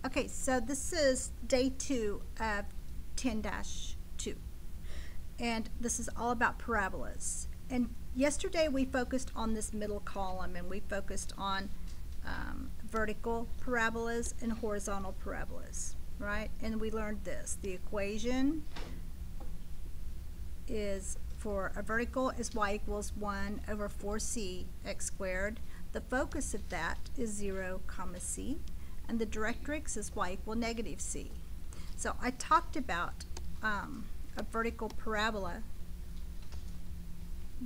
Okay, so this is day 2 of 10-2, and this is all about parabolas. And yesterday we focused on this middle column, and we focused on vertical parabolas and horizontal parabolas, right? And we learned this. The equation is for a vertical is y equals 1 over 4c x squared. The focus of that is 0, c. And the directrix is y equal negative c. So I talked about a vertical parabola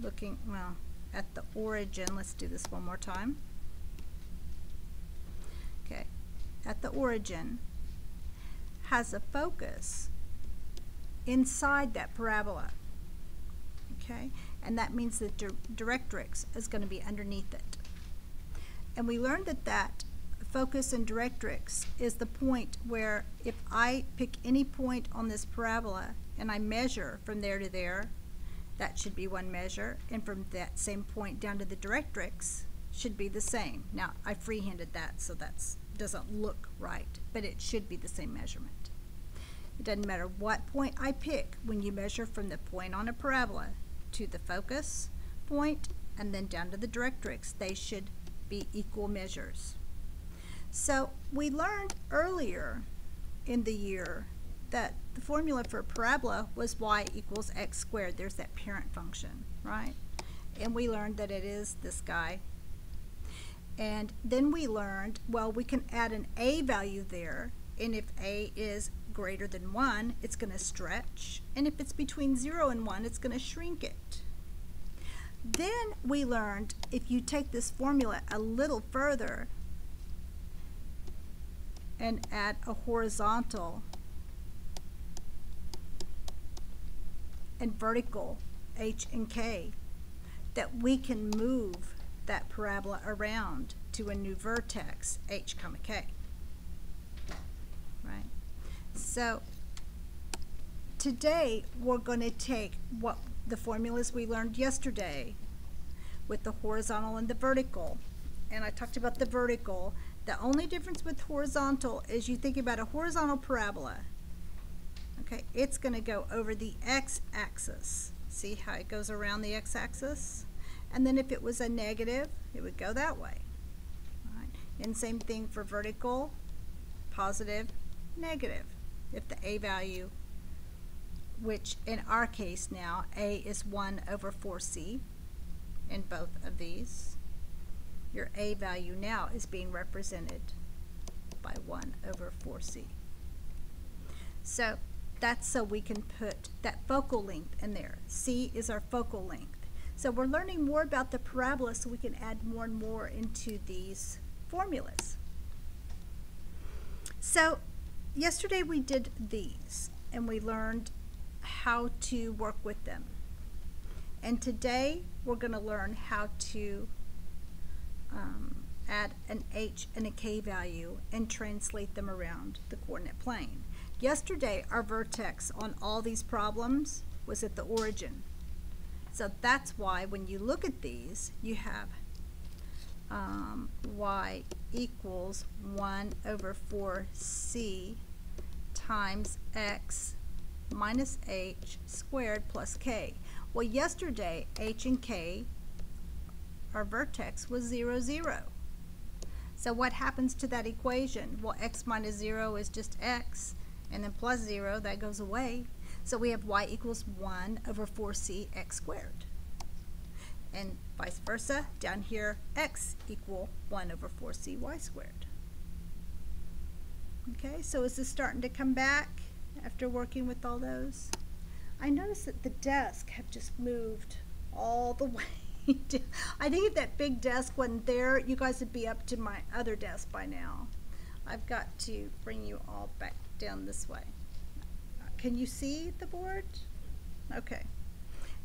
looking, well, at the origin. Let's do this one more time. Okay, at the origin has a focus inside that parabola. Okay, and that means that directrix is going to be underneath it. And we learned that that focus and directrix is the point where if I pick any point on this parabola and I measure from there to there, that should be one measure, and from that same point down to the directrix should be the same. Now I freehanded that, so that doesn't look right, but it should be the same measurement. It doesn't matter what point I pick when you measure from the point on a parabola to the focus point and then down to the directrix, they should be equal measures. So we learned earlier in the year that the formula for a parabola was y equals x squared. There's that parent function, right? And we learned that it is this guy. And then we learned, well, we can add an a value there, and if a is greater than 1, it's going to stretch, and if it's between 0 and 1, it's going to shrink it. Then we learned if you take this formula a little further and add a horizontal and vertical h and k, that we can move that parabola around to a new vertex h, k. Right? So today we're going to take what the formulas we learned yesterday with the horizontal and the vertical. And I talked about the vertical. The only difference with horizontal is you think about a horizontal parabola. Okay, it's going to go over the x-axis. See how it goes around the x-axis? And then if it was a negative, it would go that way. All right. And same thing for vertical, positive, negative. If the a value, which in our case now, a is 1 over 4c in both of these, your a value now is being represented by 1 over 4c. So that's so we can put that focal length in there. C is our focal length. So we're learning more about the parabola so we can add more and more into these formulas. So yesterday we did these and we learned how to work with them. And today we're going to learn how to add an h and a k value and translate them around the coordinate plane. Yesterday our vertex on all these problems was at the origin. So that's why when you look at these, you have y equals 1 over 4c times x minus h squared plus k. Well, yesterday h and k, our vertex was 0, 0. So what happens to that equation? Well, x minus 0 is just x, and then plus 0, that goes away. So we have y equals 1 over 4c x squared. And vice versa, down here, x equal 1 over 4c y squared. Okay, so is this starting to come back after working with all those? I noticed that the desk have just moved all the way down. I think if that big desk wasn't there, you guys would be up to my other desk by now. I've got to bring you all back down this way. Can you see the board? Okay.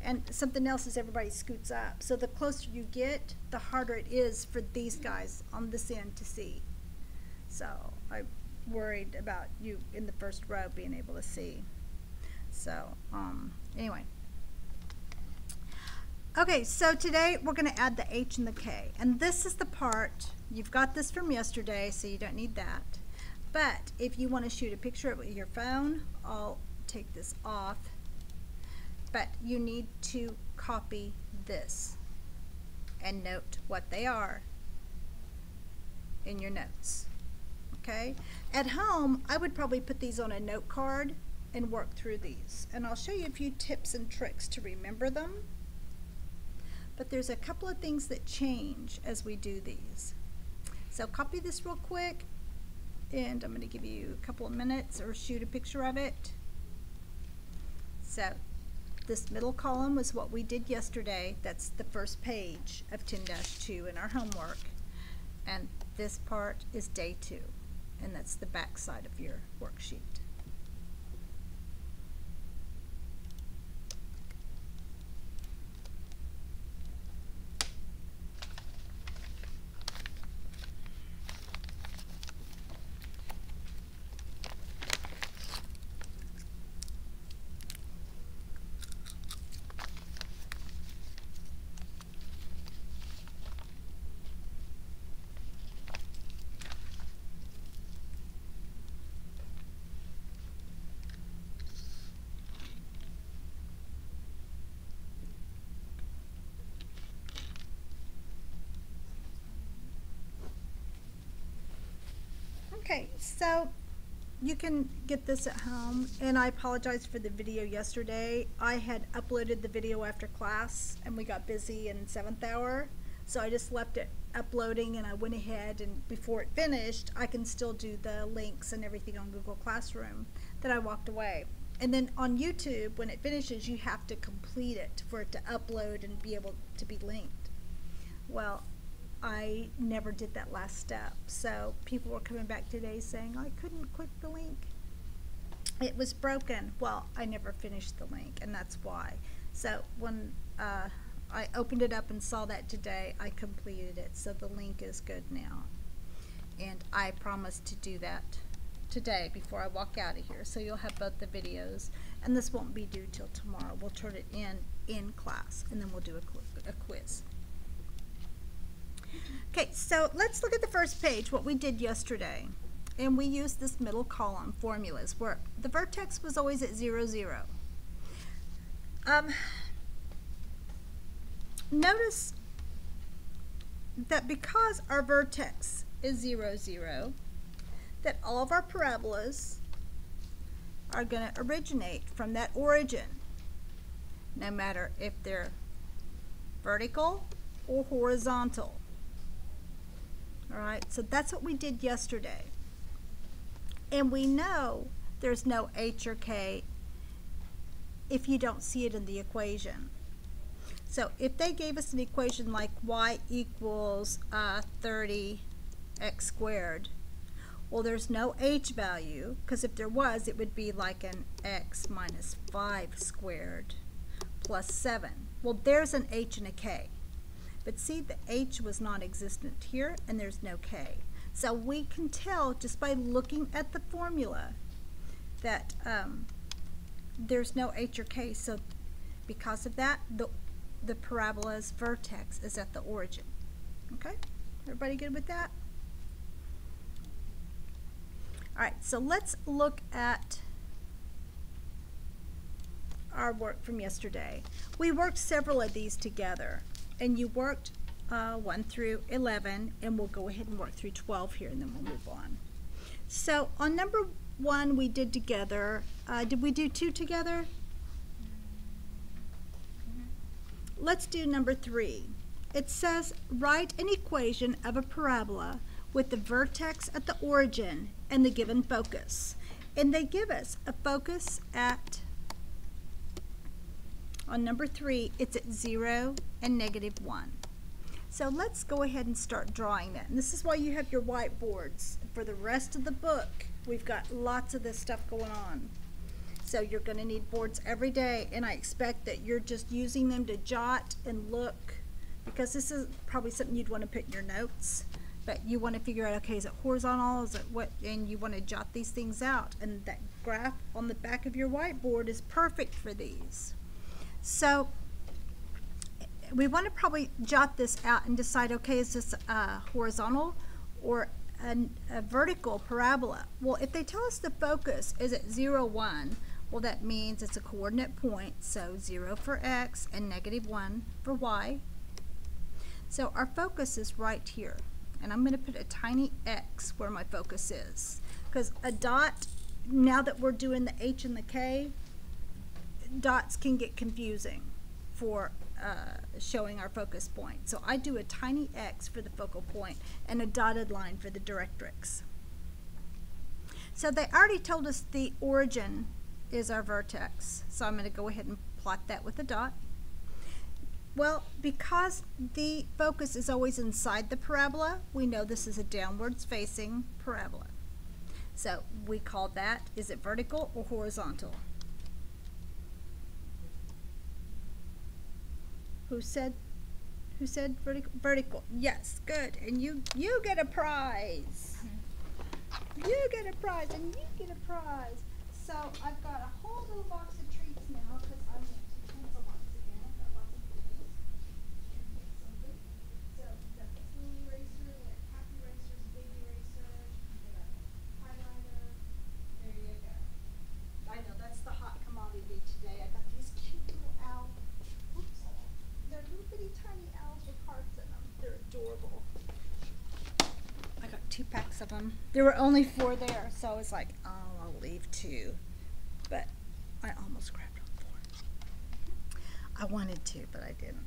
And something else is everybody scoots up. So the closer you get, the harder it is for these guys on this end to see. So I'm worried about you in the first row being able to see. So anyway. Okay, so today we're going to add the h and the k. And this is the part, you've got this from yesterday, so you don't need that. But if you want to shoot a picture of it with your phone, I'll take this off. But you need to copy this and note what they are in your notes. Okay? At home, I would probably put these on a note card and work through these. And I'll show you a few tips and tricks to remember them. But there's a couple of things that change as we do these. So copy this real quick, and I'm going to give you a couple of minutes or shoot a picture of it. So this middle column was what we did yesterday. That's the first page of 10-2 in our homework. And this part is day 2, and that's the back side of your worksheet. Okay, so you can get this at home, and I apologize for the video yesterday. I had uploaded the video after class, and we got busy in 7th hour, so I just left it uploading, and I went ahead, and before it finished, I can still do the links and everything on Google Classroom that I walked away. And then on YouTube, when it finishes, you have to complete it for it to upload and be able to be linked. Well, I never did that last step, so people were coming back today saying I couldn't click the link. It was broken. Well, I never finished the link, and that's why. So when I opened it up and saw that today, I completed it, so the link is good now. And I promised to do that today before I walk out of here, so you'll have both the videos, and this won't be due till tomorrow. We'll turn it in class, and then we'll do a quiz. Okay, so let's look at the first page, what we did yesterday. And we used this middle column, formulas, where the vertex was always at 0, 0. Notice that because our vertex is 0, 0, that all of our parabolas are going to originate from that origin, no matter if they're vertical or horizontal. All right, so that's what we did yesterday. And we know there's no h or k if you don't see it in the equation. So if they gave us an equation like y equals 30x squared, well, there's no h value, because if there was, it would be like an x minus 5 squared plus 7. Well, there's an h and a k. But see, the h was non-existent here, and there's no k. So we can tell just by looking at the formula that there's no h or k. So because of that, the parabola's vertex is at the origin. Okay? Everybody good with that? All right, so let's look at our work from yesterday. We worked several of these together. And you worked 1 through 11, and we'll go ahead and work through 12 here, and then we'll move on. So on number 1 we did together. Did we do 2 together? Let's do number 3. It says, write an equation of a parabola with the vertex at the origin and the given focus. And they give us a focus at, on number 3, it's at 0 and -1. So let's go ahead and start drawing that. And this is why you have your whiteboards. For the rest of the book, we've got lots of this stuff going on. So you're going to need boards every day, and I expect that you're just using them to jot and look, because this is probably something you'd want to put in your notes. But you want to figure out, okay, is it horizontal, is it what, and you want to jot these things out. And that graph on the back of your whiteboard is perfect for these. So we want to probably jot this out and decide, okay, is this horizontal or a vertical parabola. Well, if they tell us the focus is at 0, 1, well, that means it's a coordinate point, so 0 for x and -1 for y. So our focus is right here, and I'm going to put a tiny x where my focus is, because a dot, now that we're doing the h and the k, dots can get confusing for showing our focus point. So I do a tiny x for the focal point and a dotted line for the directrix. So they already told us the origin is our vertex, so I'm going to go ahead and plot that with a dot. Well, because the focus is always inside the parabola, we know this is a downwards facing parabola. So we call that, is it vertical or horizontal? Who said vertical? Vertical. Yes, good. And you get a prize. You get a prize, and you get a prize. So I've got a whole little box of treats now because I'm going to pencil box again. I've got lots of goodies. So we've got this little eraser, we got half erasers, big erasers, we got a highlighter. There you go. I know that's the hot commodity today. I got these cute little owls. Oops. They're little bitty tiny owls with hearts in them. They're adorable. I got 2 packs of them. There were only 4 there, so I was like, oh, I'll leave 2. But I almost grabbed on 4. I wanted to, but I didn't.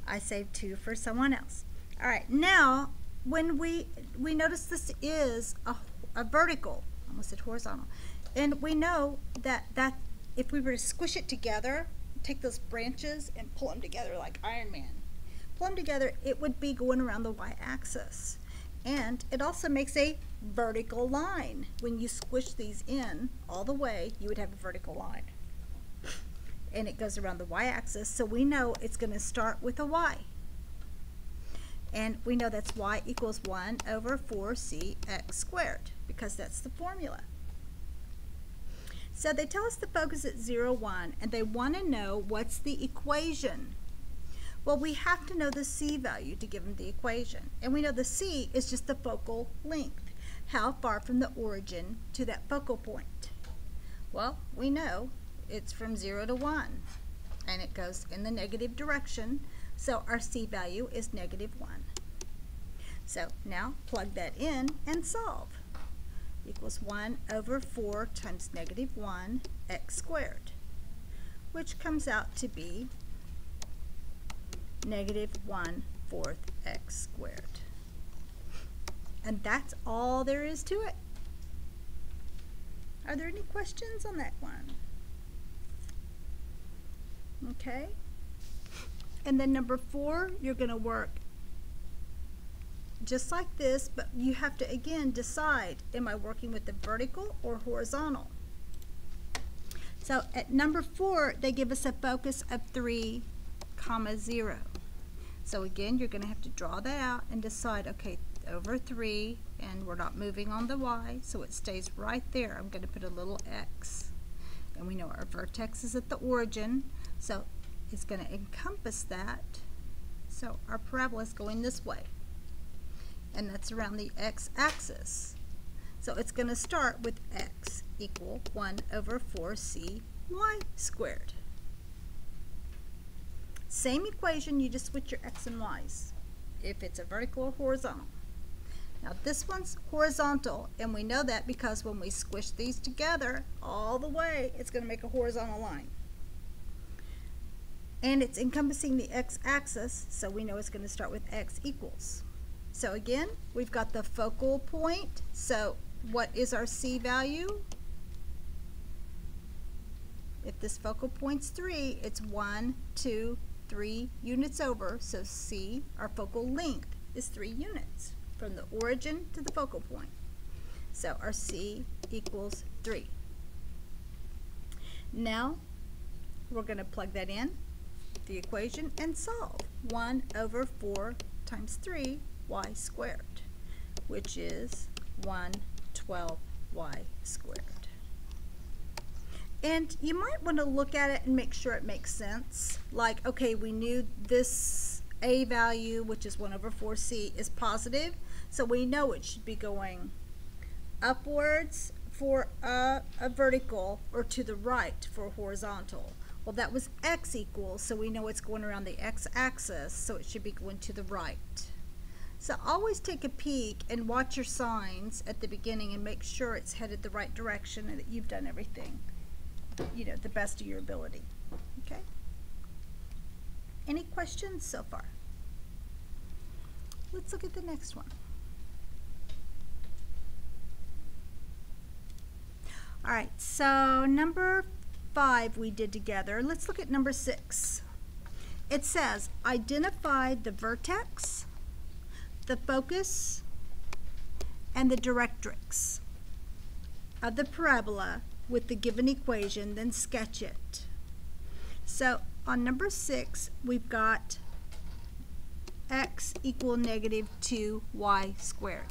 I saved 2 for someone else. All right, now when we notice this is a vertical, I almost said horizontal, and we know that if we were to squish it together, take those branches and pull them together like Iron Man, pull them together, it would be going around the y-axis. And it also makes a vertical line. When you squish these in all the way, you would have a vertical line. And it goes around the y-axis, so we know it's going to start with a y. And we know that's y equals 1 over 4c x squared, because that's the formula. So they tell us the focus at 0, 1, and they want to know what's the equation. Well, we have to know the c value to give them the equation. And we know the c is just the focal length. How far from the origin to that focal point? Well, we know it's from 0 to 1. And it goes in the negative direction. So our c value is -1. So now plug that in and solve. Equals 1 over 4 times -1 x squared, which comes out to be -1/4 x squared. And that's all there is to it. Are there any questions on that one? Okay. And then number 4, you're going to work just like this, but you have to again decide, am I working with the vertical or horizontal? So at number 4, they give us a focus of 3, 0. So again, you're going to have to draw that out and decide, okay, over 3, and we're not moving on the y, so it stays right there. I'm going to put a little x. And we know our vertex is at the origin, so it's going to encompass that. So our parabola is going this way, and that's around the x-axis. So it's going to start with x equal 1 over 4c y squared. Same equation, you just switch your x and y's, if it's a vertical or horizontal. Now this one's horizontal, and we know that because when we squish these together all the way, it's going to make a horizontal line. And it's encompassing the x-axis, so we know it's going to start with x equals. So again, we've got the focal point, so what is our c value? If this focal point's 3, it's 1, 2, 3 units over, so c, our focal length, is 3 units from the origin to the focal point. So our c equals 3. Now we're going to plug that in the equation and solve. 1 over 4 times 3 y squared, which is 112y squared. And you might want to look at it and make sure it makes sense. Like, okay, we knew this a value, which is 1 over 4c, is positive, So we know it should be going upwards for a vertical or to the right for a horizontal. Well, that was x equals, so we know it's going around the x-axis, so it should be going to the right. So always take a peek and watch your signs at the beginning and make sure it's headed the right direction and that you've done everything, you know, the best of your ability. Okay? Any questions so far? Let's look at the next one. All right, so number 5 we did together. Let's look at number 6. It says, identify the vertex, the focus, and the directrix of the parabola with the given equation, then sketch it. So on number 6, we've got x equal negative 2y squared.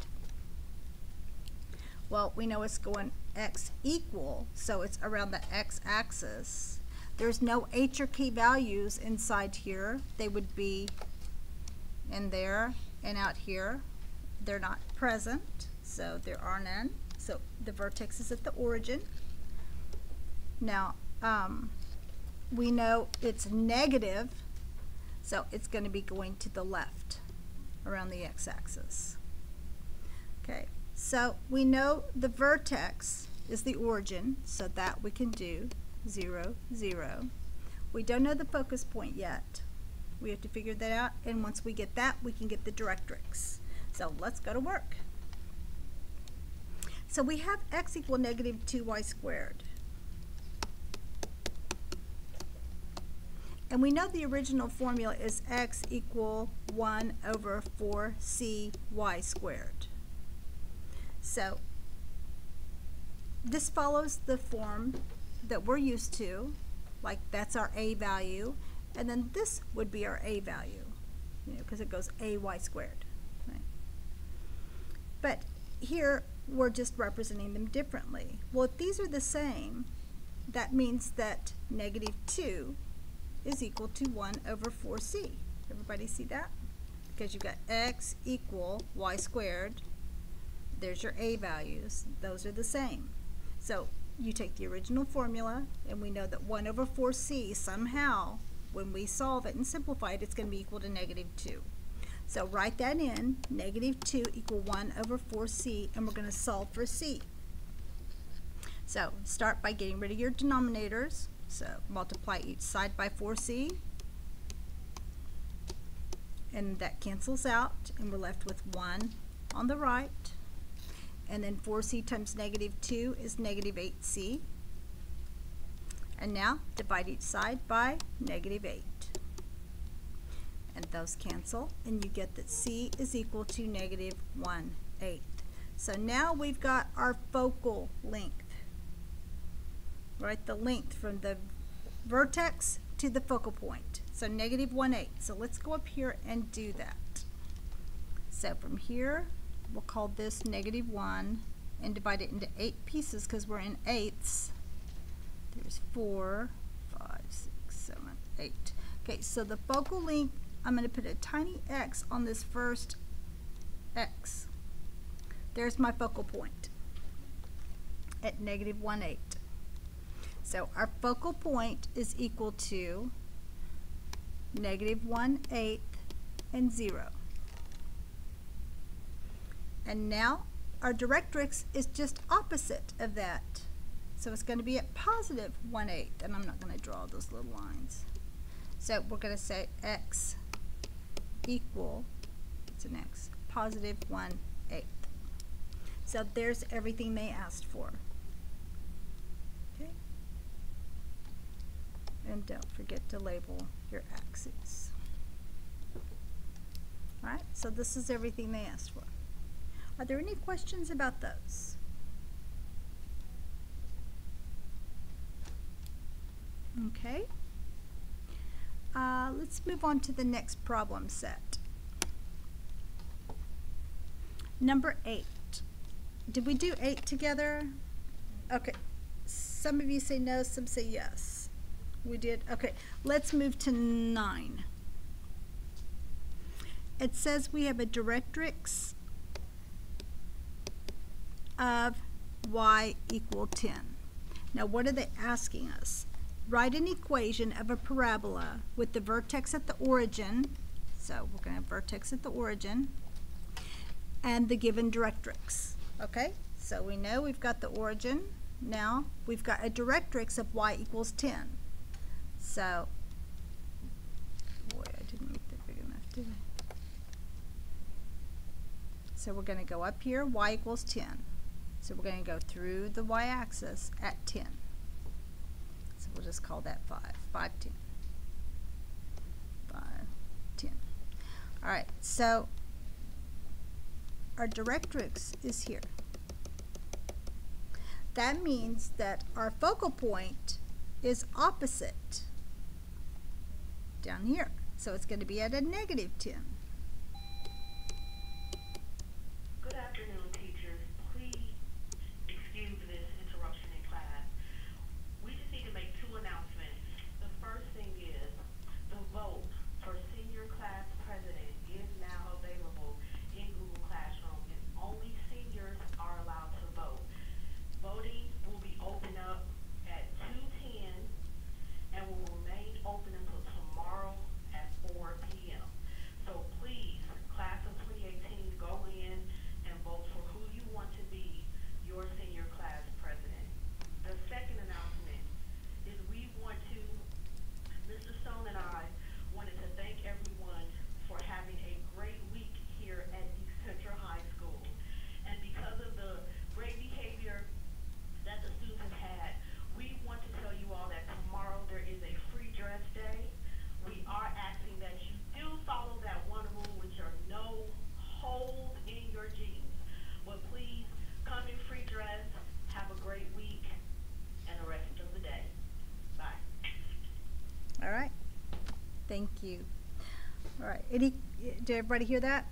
Well, we know it's going x equal, so it's around the x-axis. There's no h or k values inside here. They would be in there and out here. They're not present, so there are none. So the vertex is at the origin. Now, we know it's negative, so it's going to be going to the left around the x-axis. Okay. So we know the vertex is the origin, so that we can do 0, 0. We don't know the focus point yet. We have to figure that out, and once we get that, we can get the directrix. So let's go to work. So we have x equal negative 2y squared. And we know the original formula is x equal 1 over 4c y squared. So this follows the form that we're used to, like that's our a value, and then this would be our a value, you know, because it goes ay squared, right? But here we're just representing them differently. Well, if these are the same, that means that negative 2 is equal to 1 over 4c. Everybody see that? Because you've got x equal y squared. There's your a values. Those are the same. So you take the original formula, and we know that 1 over 4c somehow, when we solve it and simplify it, it's going to be equal to negative 2. So write that in, negative 2 equal 1 over 4c, and we're going to solve for c. So start by getting rid of your denominators. So multiply each side by 4c, and that cancels out, and we're left with 1 on the right. And then 4c times negative 2 is negative 8c. And now divide each side by negative 8. And those cancel, and you get that c is equal to negative 1/8. So now we've got our focal length, right? The length from the vertex to the focal point. So negative 1/8. So let's go up here and do that. So from here, we'll call this negative 1 and divide it into 8 pieces because we're in eighths. There's 4, 5, 6, 7, 8. Okay, so the focal length, I'm going to put a tiny x on this first x. There's my focal point at negative 1/8. So our focal point is equal to negative 1/8 and 0. And now our directrix is just opposite of that. So it's going to be at positive 1/8, and I'm not going to draw those little lines. So we're going to say x equal, it's an x, positive 1/8. So there's everything they asked for. Okay? And don't forget to label your axes. All right, so this is everything they asked for. Are there any questions about those? Okay. Let's move on to the next problem set. Number 8. Did we do 8 together? Okay. Some of you say no, some say yes. We did. Okay. Let's move to 9. It says we have a directrix of y equal 10. Now what are they asking us? Write an equation of a parabola with the vertex at the origin, so we're going to have vertex at the origin, and the given directrix. Okay, so we know we've got the origin. Now we've got a directrix of y equals 10. So, boy, I didn't make that big enough, did I? So we're going to go up here, y equals 10. So we're going to go through the y-axis at 10. So we'll just call that 5, 5, 10. 5, 10. All right, so our directrix is here. That means that our focal point is opposite down here. So it's going to be at a negative 10. Good afternoon, teachers. Please excuse this interruption in class. We just need to make two announcements. The first thing is the vote for senior class president is now available in Google Classroom, and only seniors are allowed to vote. Voting will be open up at 2:10 and will remain open until tomorrow at 4 p.m. So please, class of 2018, go in and vote for who you want to be your senior class president. The second announcement is we want to, Mr. Stone and I wanted to thank everyone for having a great week here at East Central High School. And because of the great behavior that the students have had, we want to tell you all that tomorrow there is a free dress day. We are asking that you do follow that one rule, which are no holes in your jeans. But please come in free dress, have a great week, and the rest of the day. Bye. All right. Thank you. All right. Did everybody hear that?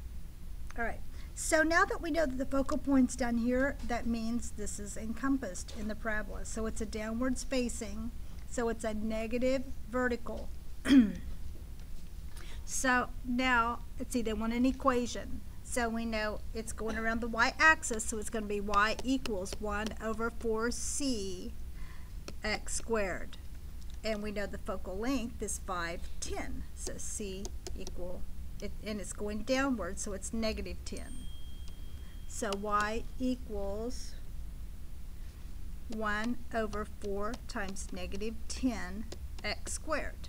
All right. So now that we know that the focal point's down here, that means this is encompassed in the parabola. So it's a downward spacing. So it's a negative vertical. So now, let's see, they want an equation. So we know it's going around the y-axis, so it's going to be y equals 1 over 4c x squared. And we know the focal length is 510. So c equal, and it's going downward, so it's negative 10. So y equals 1 over 4 times negative 10 x squared.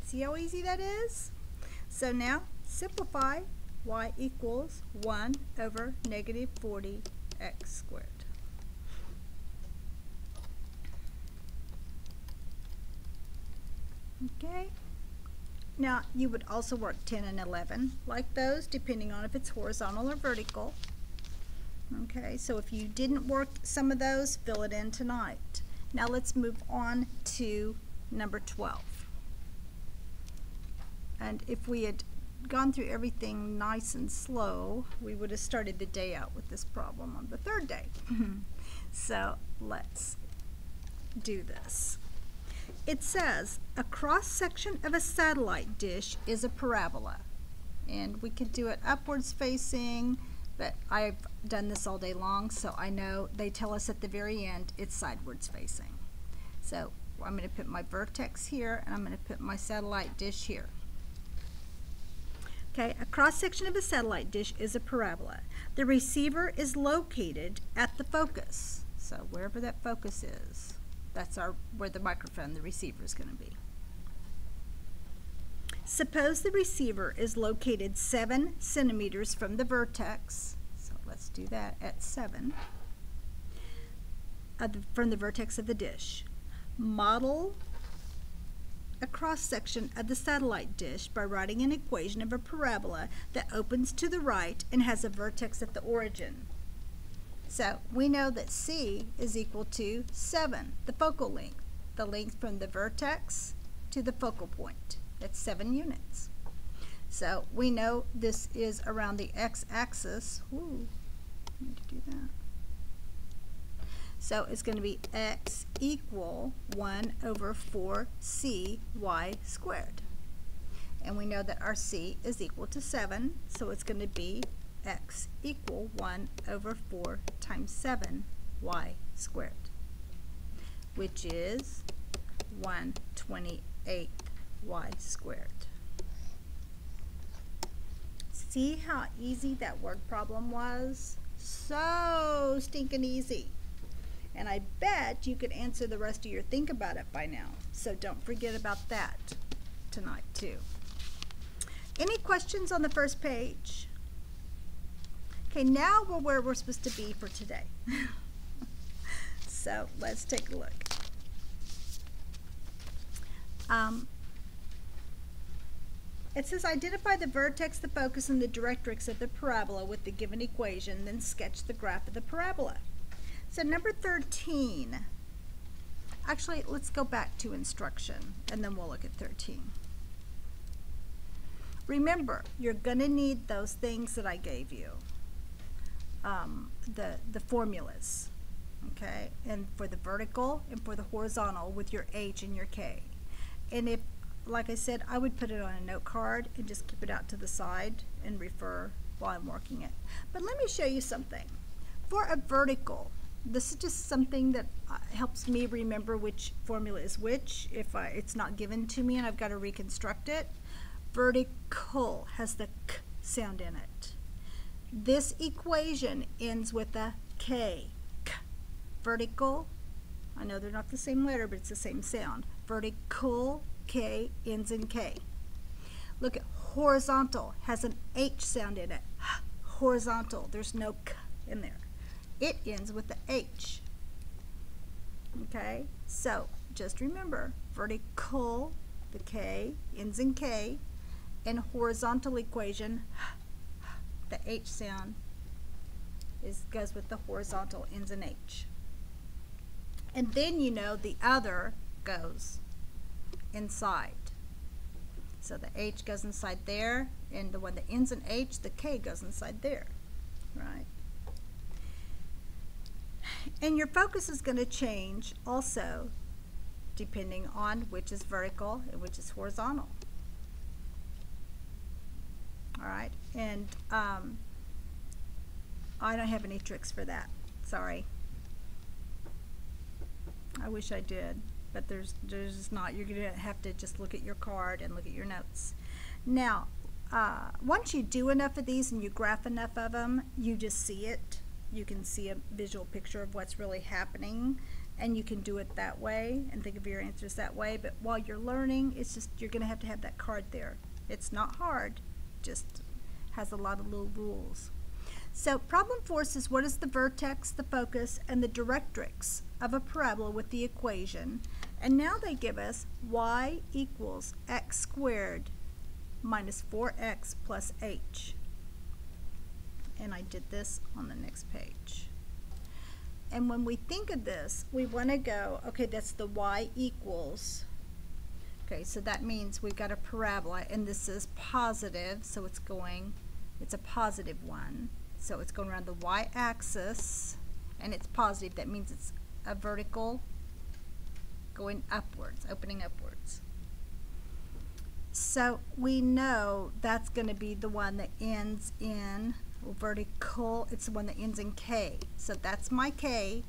See how easy that is? So now simplify. Y equals 1 over negative 40 x squared. Okay. Now you would also work 10 and 11 like those, depending on if it's horizontal or vertical. Okay, so if you didn't work some of those, fill it in tonight. Now let's move on to number 12. And if we had gone through everything nice and slow, we would have started the day out with this problem on the third day. So let's do this. It says a cross-section of a satellite dish is a parabola. And we could do it upwards facing, but I've done this all day long, so I know they tell us at the very end it's sidewards facing. So I'm going to put my vertex here, and I'm going to put my satellite dish here. Okay, a cross-section of a satellite dish is a parabola. The receiver is located at the focus. So wherever that focus is, that's where the microphone, the receiver, is going to be. Suppose the receiver is located 7 centimeters from the vertex. So let's do that at 7 from the vertex of the dish. Model a cross-section of the satellite dish by writing an equation of a parabola that opens to the right and has a vertex at the origin. So we know that C is equal to 7, the focal length, the length from the vertex to the focal point. That's 7 units. So we know this is around the x-axis. Ooh, I need to do that. So it's going to be x equal 1 over 4c y squared. And we know that our c is equal to 7, so it's going to be x equal 1 over 4 times 7y squared, which is 1/28 y squared. See how easy that word problem was? So stinking easy. And I bet you could answer the rest of your think about it by now. So don't forget about that tonight too. Any questions on the first page? Okay, now we're where we're supposed to be for today. So let's take a look. It says identify the vertex, the focus, and the directrix of the parabola with the given equation, then sketch the graph of the parabola. So number 13, actually let's go back to instruction and then we'll look at 13. Remember, you're going to need those things that I gave you, the formulas, okay, and for the vertical and for the horizontal with your H and your K. And if, like I said, I would put it on a note card and just keep it out to the side and refer while I'm working it. But let me show you something. For a vertical, this is just something that helps me remember which formula is which if it's not given to me and I've got to reconstruct it. Vertical has the k sound in it. This equation ends with a k. K. Vertical, I know they're not the same letter, but it's the same sound. Vertical, K ends in K. Look at horizontal, has an H sound in it. Horizontal, there's no K in there. It ends with the H. Okay, so just remember, vertical, the K ends in K, and horizontal equation, the H sound goes with the horizontal, ends in H. And then you know the other goes inside. So the H goes inside there, and the one that ends in H, the K goes inside there, right? And your focus is going to change also depending on which is vertical and which is horizontal. All right, and I don't have any tricks for that, sorry. I wish I did, but there's just not. You're going to have to just look at your card and look at your notes. Now, once you do enough of these and you graph enough of them, you just see it. You can see a visual picture of what's really happening, and you can do it that way and think of your answers that way. But while you're learning, it's just you're going to have that card there. It's not hard, just has a lot of little rules. So problem 4 says, what is the vertex, the focus, and the directrix of a parabola with the equation? And now they give us y equals x squared minus 4x plus h. And I did this on the next page. And when we think of this, we want to go, okay, that's the y equals. Okay, so that means we've got a parabola, and this is positive, so it's a positive one. So it's going around the y-axis, and it's positive. That means it's a vertical going upwards, opening upwards. So we know that's going to be the one that ends in vertical. It's the one that ends in K. So that's my K,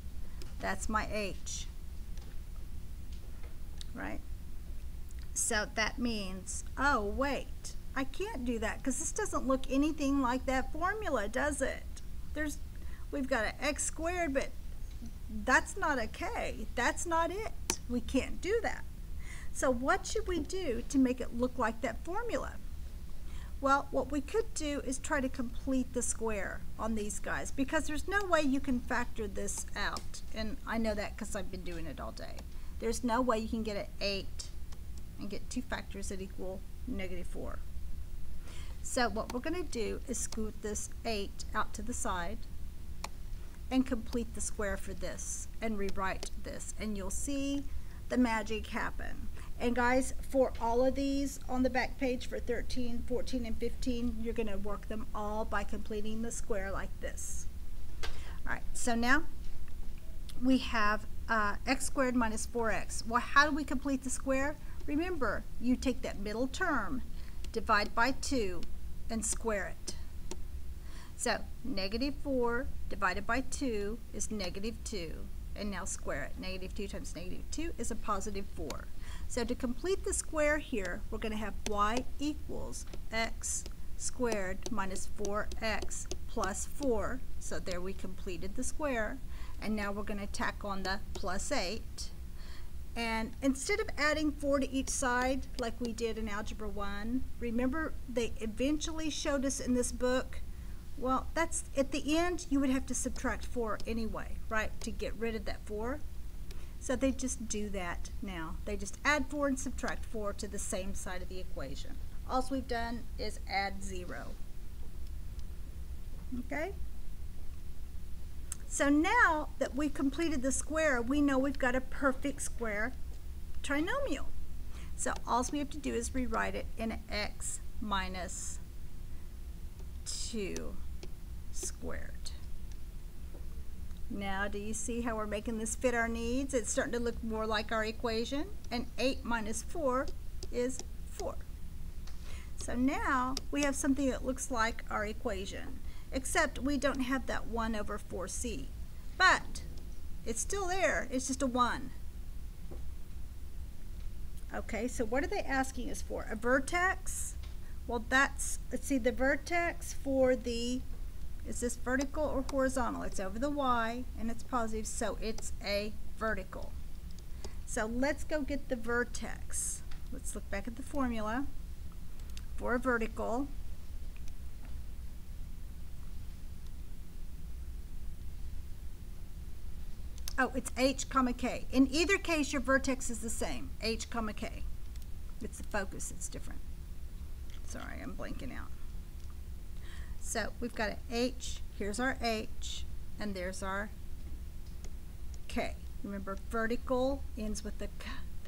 that's my H, right? So that means, oh wait, I can't do that because this doesn't look anything like that formula, does it? We've got an x squared, but that's not a K. That's not it. We can't do that. So what should we do to make it look like that formula? Well, what we could do is try to complete the square on these guys, because there's no way you can factor this out. And I know that because I've been doing it all day. There's no way you can get an 8 and get two factors that equal -4. So what we're going to do is scoot this 8 out to the side and complete the square for this and rewrite this, and you'll see the magic happen. And guys, for all of these on the back page for 13, 14, and 15, you're going to work them all by completing the square like this. All right, so now we have x squared minus 4x. Well, how do we complete the square? Remember, you take that middle term, divide by 2, and square it. So negative 4 divided by 2 is negative 2. And now square it. Negative 2 times negative 2 is a positive 4. So to complete the square here, we're going to have y equals x squared minus 4x plus 4. So there we completed the square. And now we're going to tack on the plus 8. And instead of adding 4 to each side like we did in Algebra 1, remember they eventually showed us in this book, well, that's at the end you would have to subtract 4 anyway, right, to get rid of that 4. So they just do that now. They just add 4 and subtract 4 to the same side of the equation. All we've done is add 0. Okay? So now that we've completed the square, we know we've got a perfect square trinomial. So all we have to do is rewrite it in x minus 2 squared. Now do you see how we're making this fit our needs? It's starting to look more like our equation. And 8 minus 4 is 4. So now we have something that looks like our equation, except we don't have that 1 over 4c. But it's still there. It's just a 1. Okay, so what are they asking us for? A vertex? Well, let's see, the vertex for the, is this vertical or horizontal? It's over the y and it's positive, so it's a vertical. So let's go get the vertex. Let's look back at the formula for a vertical. Oh, it's h comma k. In either case, your vertex is the same, h comma k. It's the focus that's different. Sorry, I'm blanking out. So we've got an h, here's our h, and there's our k. Remember, vertical ends with the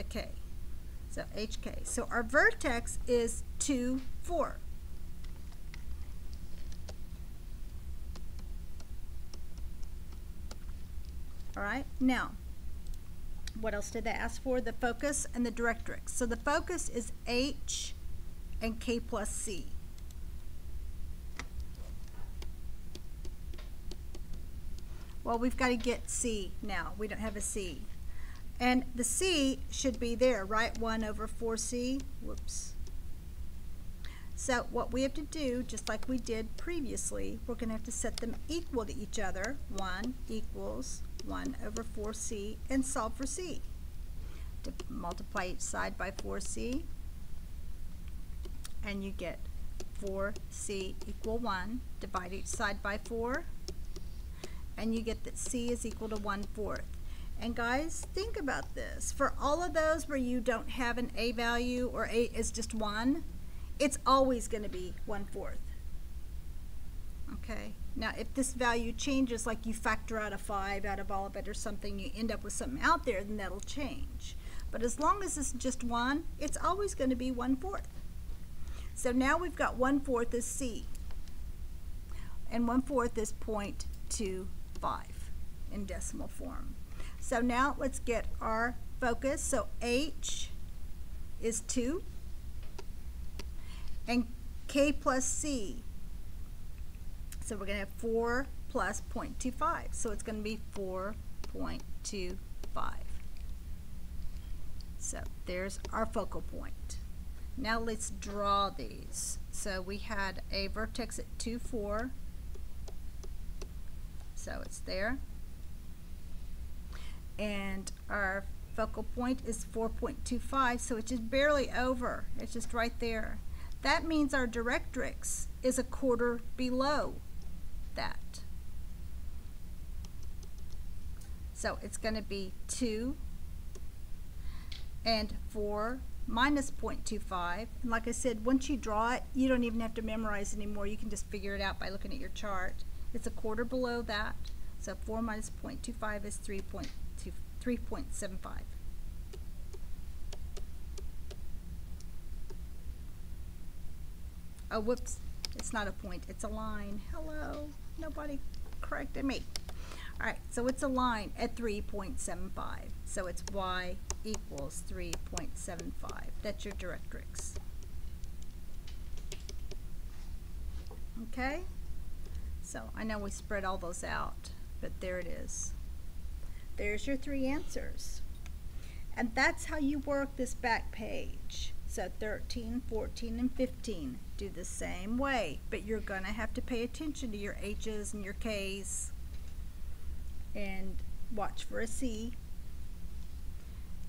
k. So hk. So our vertex is 2, 4. All right, now, what else did they ask for? The focus and the directrix. So the focus is h and k plus c. Well, we've got to get c now. We don't have a c. And the c should be there, right? 1 over 4c. Whoops. So what we have to do, just like we did previously, we're going to have to set them equal to each other. 1 equals 1 over 4c, and solve for c. To multiply each side by 4c, and you get 4c equal 1. Divide each side by 4, and you get that c is equal to 1/4. And guys, think about this. For all of those where you don't have an a value or a is just 1, it's always going to be 1/4. Okay, now if this value changes, like you factor out a 5 out of all of it or something, you end up with something out there, then that'll change. But as long as it's just 1, it's always going to be 1/4. So now we've got 1/4 is c, and 1/4 is 0.25 in decimal form. So now let's get our focus. So h is 2, and k plus c. So we're going to have 4 plus 0.25. So it's going to be 4.25. So there's our focal point. Now let's draw these. So we had a vertex at 2, 4. So it's there. And our focal point is 4.25. So it's just barely over. It's just right there. That means our directrix is a quarter below that. So it's going to be 2 and 4 minus 0.25. And like I said, once you draw it, you don't even have to memorize anymore. You can just figure it out by looking at your chart. It's a quarter below that. So 4 minus 0.25 is 3.75. Oh, whoops, it's not a point, it's a line. Hello, nobody corrected me. All right, so it's a line at 3.75. So it's y equals 3.75. That's your directrix. Okay, So I know we spread all those out, but there it is. There's your 3 answers. And that's how you work this back page. So 13, 14, and 15 do the same way, but you're going to have to pay attention to your H's and your K's and watch for a C.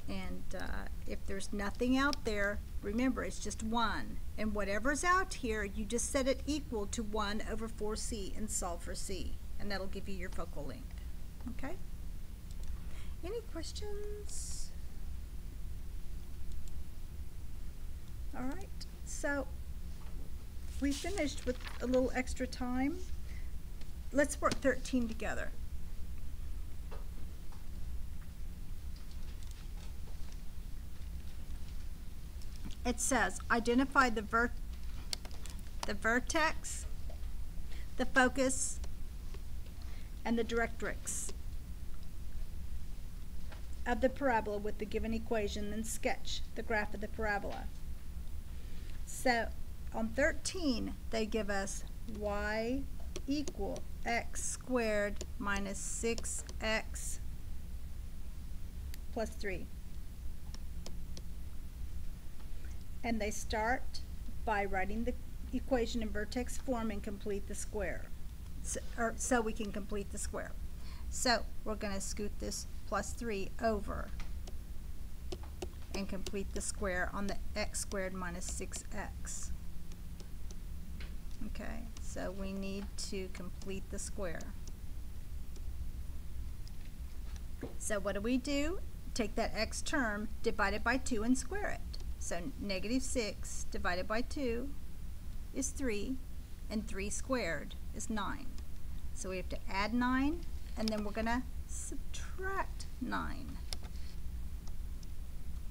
And if there's nothing out there, remember it's just 1. And whatever's out here, you just set it equal to 1 over 4C and solve for C. And that'll give you your focal length. Okay? Any questions? All right, so we finished with a little extra time. Let's work 13 together. It says identify the vertex, the focus, and the directrix of the parabola with the given equation, then sketch the graph of the parabola. So on 13, they give us y equal x squared minus 6x plus 3. And they start by writing the equation in vertex form and complete the square. So we can complete the square. So we're going to scoot this plus 3 over and complete the square on the x squared minus 6x. Okay, so we need to complete the square. So what do? Take that x term, divide it by 2, and square it. So negative 6 divided by 2 is 3, and 3 squared is 9. So we have to add 9, and then we're going to subtract 9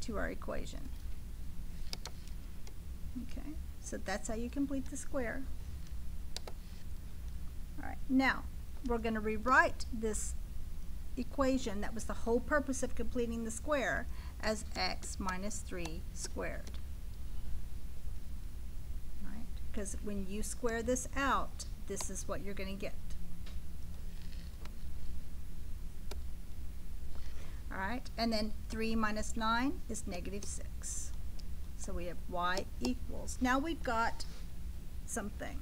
to our equation. Okay, so that's how you complete the square. All right, now we're going to rewrite this equation that was the whole purpose of completing the square as x minus 3 squared. Right? Because when you square this out, this is what you're going to get. All right, and then 3 minus 9 is negative 6. So we have y equals. Now we've got something.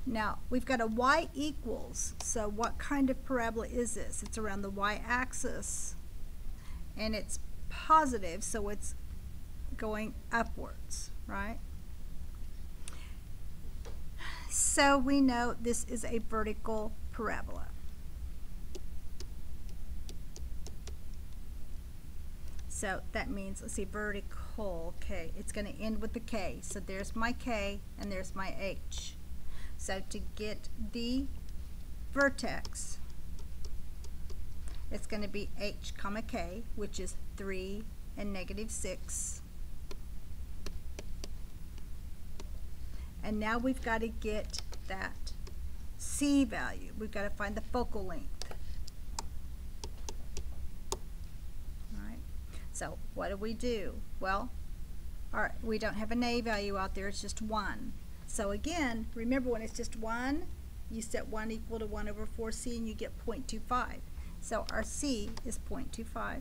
Now we've got a y equals. So what kind of parabola is this? It's around the y-axis, and it's positive, so it's going upwards, right? So we know this is a vertical parabola. So that means, let's see, vertical, okay, it's going to end with the K. So there's my K and there's my H. So to get the vertex, it's going to be H comma K, which is 3 and negative 6. And now we've got to get that C value. We've got to find the focal length. So what do? Well, all right, we don't have an A value out there, it's just 1. So again, remember when it's just 1, you set 1 equal to 1 over 4C and you get 0.25. So our C is 0.25.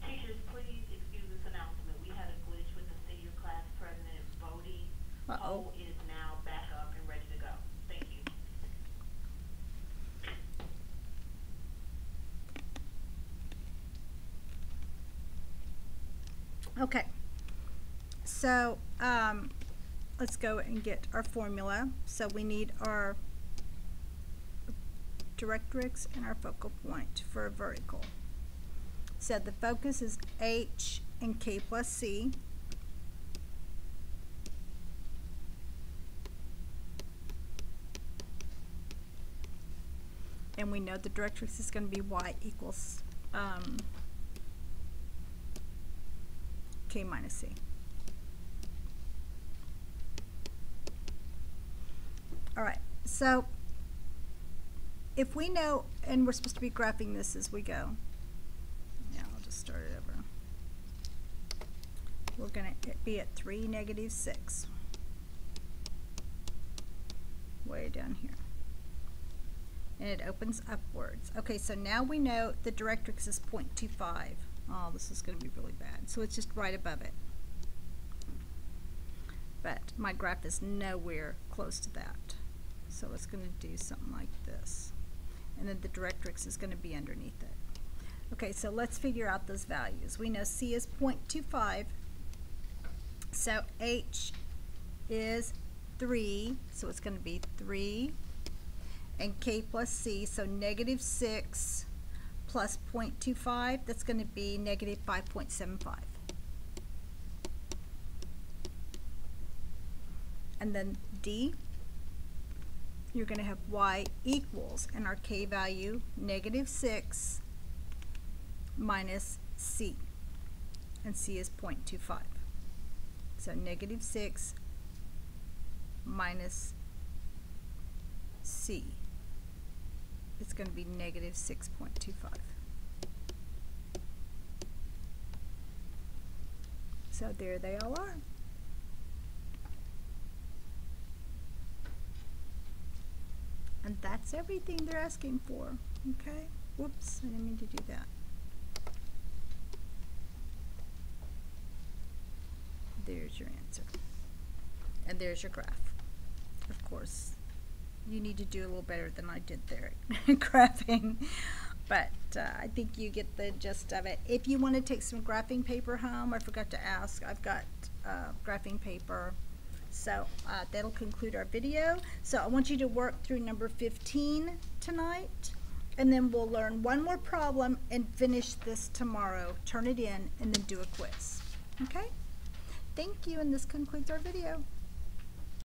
Teachers, please excuse this announcement. We had a glitch with the senior class president voting. Uh-oh. Poll is now back up and ready to go. Thank you. Okay, so let's go and get our formula. So we need our directrix and our focal point for a vertical. So the focus is H and K plus C. And we know the directrix is going to be y equals K minus C. All right, so if we know, and we're supposed to be graphing this as we go. Yeah, I'll just start it over. we're going to be at 3, -6. Way down here. And it opens upwards. Okay, so now we know the directrix is 0.25. Oh, this is going to be really bad. So it's just right above it. But my graph is nowhere close to that. So it's going to do something like this. And then the directrix is going to be underneath it. Okay, so let's figure out those values. We know C is 0.25. So H is 3. So it's going to be 3. And K plus C, so -6 plus 0.25, that's going to be -5.75. And then D, you're going to have Y equals, and our K value, -6 minus C, and C is 0.25. So -6 minus C. It's going to be -6.25. So there they all are. And that's everything they're asking for. Okay? Whoops, I didn't mean to do that. There's your answer. And there's your graph. Of course, you need to do a little better than I did there at graphing, but I think you get the gist of it. If you want to take some graphing paper home, I forgot to ask, I've got graphing paper. So that'll conclude our video. So I want you to work through number 15 tonight, and then we'll learn one more problem and finish this tomorrow. Turn it in and then do a quiz. Okay? Thank you, and this concludes our video.